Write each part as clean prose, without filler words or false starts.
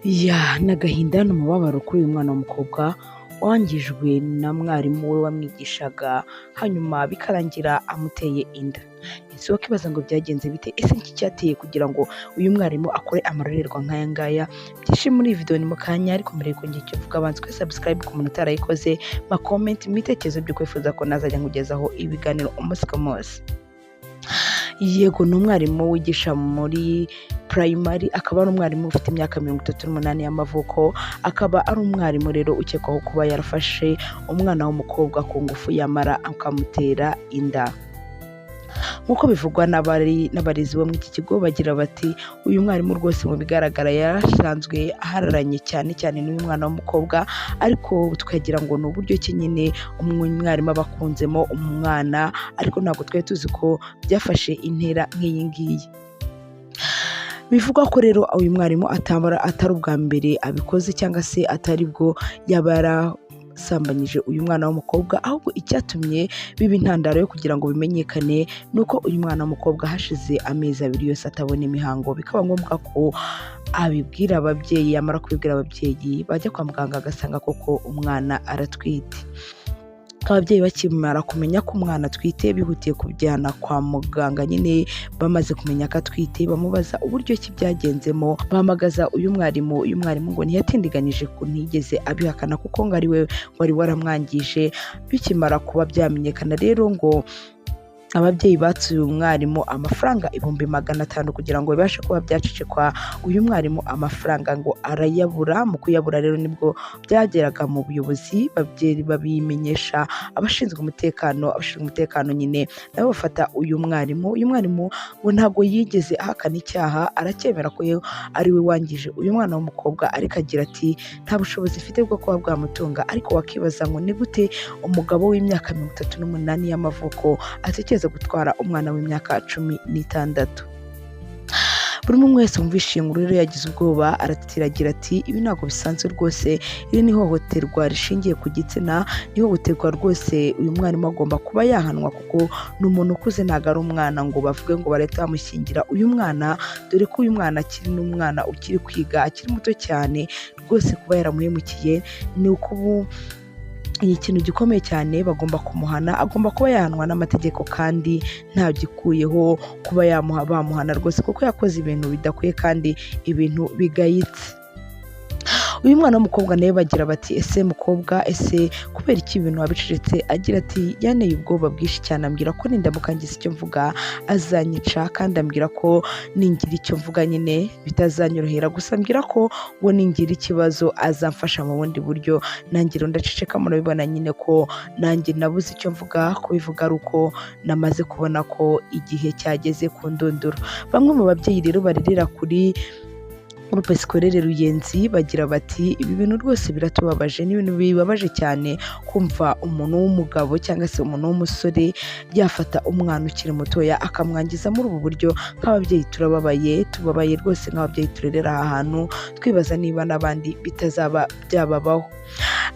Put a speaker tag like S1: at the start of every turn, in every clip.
S1: N'agahinda n'umubabaro kuri uyu mwana w'umukobwa wangijwe na mwarimu we wamwigishaga, hanyuma bikarangira amuteye inda. Ese wakibaza ngo byagenze bite? Ese iki cyateye kugira ngo uyu mwarimu akore amarorerwa nk'aya ngaya? Byinshi muri iyi video ni mu kanya, ariko mbere yuko ngira icyo mvuga banza subscribe ku muntu utarayikoze, comment ibitekerezo by'uko wifuza ko nazajya nkugezaho ibiganiro umunsi ku munsi. Yego, ni umwarimu wigisha muri primary, akaba ari umwarimu ufite imyaka 38 y'amavuko, akaba ari umwarimu rero ukekwaho kuba yarafashe umwana w'umukobwa ku ngufu yamara akamutera inda. Nk'uko bivugwa n'abarezi bo muri iki kigo, bagira bati uyu mwarimu rwose mu bigaragara yarasanzwe ahararanye cyane n'uyu mwana w'umukobwa, ariko tukagira ngo ni uburyo ki nyine umwarimu aba akunzemo umwana, ariko ntabwo twari tuzi ko byafashe intera nk'iyi ngiyi. Bivugwa ko rero uyu mwarimu atari ubwa mbere abikoze, cyangwa se atari bwo yaba yarasambanyije uyu mwana w'umukobwa, ahubwo icyatumye biba intandaro yo kugira ngo bimenyekane ni uko uyu mwana w'umukobwa hashize amezi 2 yose atabona imihango, bikaba ngombwa ko abibwira ababyeyi, yamara kubibwira ababyeyi bajya kwa muganga agasanga koko umwana aratwite. Ababyeyi bakimara kumenya ko umwana atwite, bihutiye kujyana kwa muganga. Nyine bamaze kumenya ko atwite, bamubaza uburyo ki byagenzemo, bahamagaza uyu mwarimu ngo ntiyatindiganyije, ko ntigeze abihakana kuko ngo ari we wari waramwangije. Bikimara kuba byamenyekana rero, ngo ababyeyi batsuye umwarimu amafaranga 500,000 kugira ngo bibashe kuba byacecekwa. Uyu mwarimu amafaranga ngo arayabura. Mu kuyabura rero nibwo byageraga mu buyobozi, babyeyi babimenyesha abashinzwe umutekano nyine nabo bafata uyu mwarimu ngo ntabwo yigeze ahakana icyaha, aracyemera ko ari we wangije uyu mwana w'umukobwa, ariko agira ati nta bushobozi mfite bwo kuba bwamutunga. Ariko wakibaza ngo ni gute umugabo w'imyaka 38 y'amavuko atekereza gutwara umwana w'imyaka 16? Buri umwe wese wumvishe inkuru rero yagize ubwoba, aratitira agira ati ibi ntabwo bisanzwe rwose, iri ni ihohoterwa rishingiye ku gitsina, ni ihohoterwa rwose. Uyu mwarimu agomba kuba yahanwa kuko ni umuntu ukuze, ntabwo ari umwana ngo bavuge ngo barahita bamushyingira uyu mwana, dore ko uyu mwana akiri n'umwana ukiri kwiga, akiri muto cyane rwose. Kuba yaramuhemukiye ni uko ikintu gikomeye cyane, bagomba kumuhana, agomba kuba yahanwa n'amategeko, kandi nta gikuyeho kuba bamuhana rwose, kuko yakoze ibintu bidakwiye kandi ibintu bigayitse. Uyu mwana w'umukobwa nawe bagira bati ese mukobwa, ese kubera iki ibintu wabicecetse? Agira ati yaneye ubwoba bwinshi cyane, ambwira ko nindamuka ngize icyo mvuga azanyica, kandi ambwira ko ningira icyo mvuga nyine bitazanyorohera, gusa ambwira ko ngo ningira ikibazo azamfasha mu bundi buryo. Nanjye ndaceceka, murabibona nyine ko nanjye nabuze icyo mvuga. Kubivuga ari uko namaze kubona ko igihe cyageze ku ndunduro. Bamwe mu babyeyi rero barerera kuri groupe scolaire Ruyenzi bagira bati ibi bintu rwose biratubabaje, ni ibintu bibabaje cyane kumva umuntu w'umugabo cyangwa se umuntu w'umusore yafata umwana ukiri mutoya akamwangiza muri ubu buryo. Nk'ababyeyi tubabaye rwose, nk'ababyeyi turerera aha hantu, twibaza niba n'abandi bitazaba byababaho.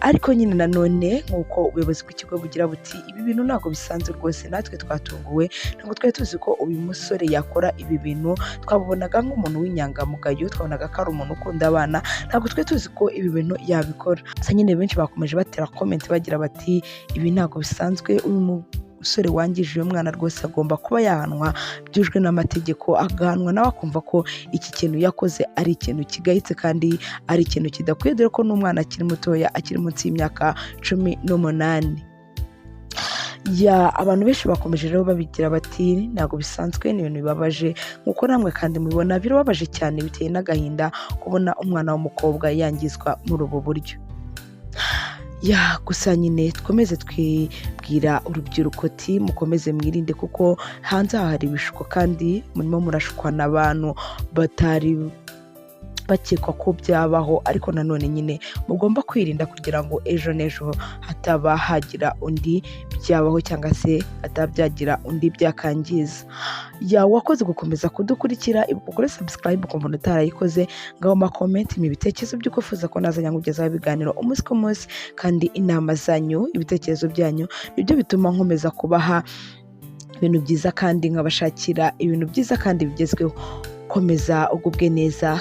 S1: Ariko nyine nanone nk'uko ubuyobozi bw'ikigo bugira buti ibi bintu ntabwo bisanzwe rwose, natwe twatunguwe, ntabwo twari tuzi ko uyu musore yakora ibi bintu. Twabonaga nk'umuntu w'inyangamugayo, twabonaga ko ari umuntu ukunda abana, ntabwo twari tuzi ko ibi bintu yabikora. Gusa nyine benshi bakomeje batera comment bagira bati ibi ntabwo bisanzwe, uyu musore wangije uyu mwana rwose agomba kuba yahanwa byujwe n'amategeko, agahanwa nawe akumva ko iki kintu yakoze ari ikintu kigayitse kandi ari ikintu kidakwiye, dore ko n'umwana akiri mutoya, akiri munsi y'imyaka 18. Abantu benshi bakomeje rero babigira bati ntabwo bisanzwe, ni ibintu bibabaje nk'uko namwe kandi mubibona, birababaje cyane, biteye n'agahinda kubona umwana w'umukobwa yangizwa muri ubu buryo. Gusa nyine twkomeze twibwira urubyiruko ati mukomeze mwirinde, kuko hanze aha hari ibishuko kandi murimo murashukwa n'abantu batari bakekwa ko byabaho, ariko nanone nyine mugomba kwirinda kugira ngo ejo n'ejo hataba hagira undi byabaho, cyangwa se hatabyagira undi byakangiza. Wakoze gukomeza kudukurikira, ukore subscribe ku muntu utarayikoze, ngaho ma comment ibitekerezo by'uko ufuza ko nazajya nkugezaho ibiganiro umunsi ku munsi, kandi inama zanyu, ibitekerezo byanyu nibyo bituma nkomeza kubaha ibintu byiza kandi nkabashakira ibintu byiza kandi bigezweho. Komeza ugubwe neza.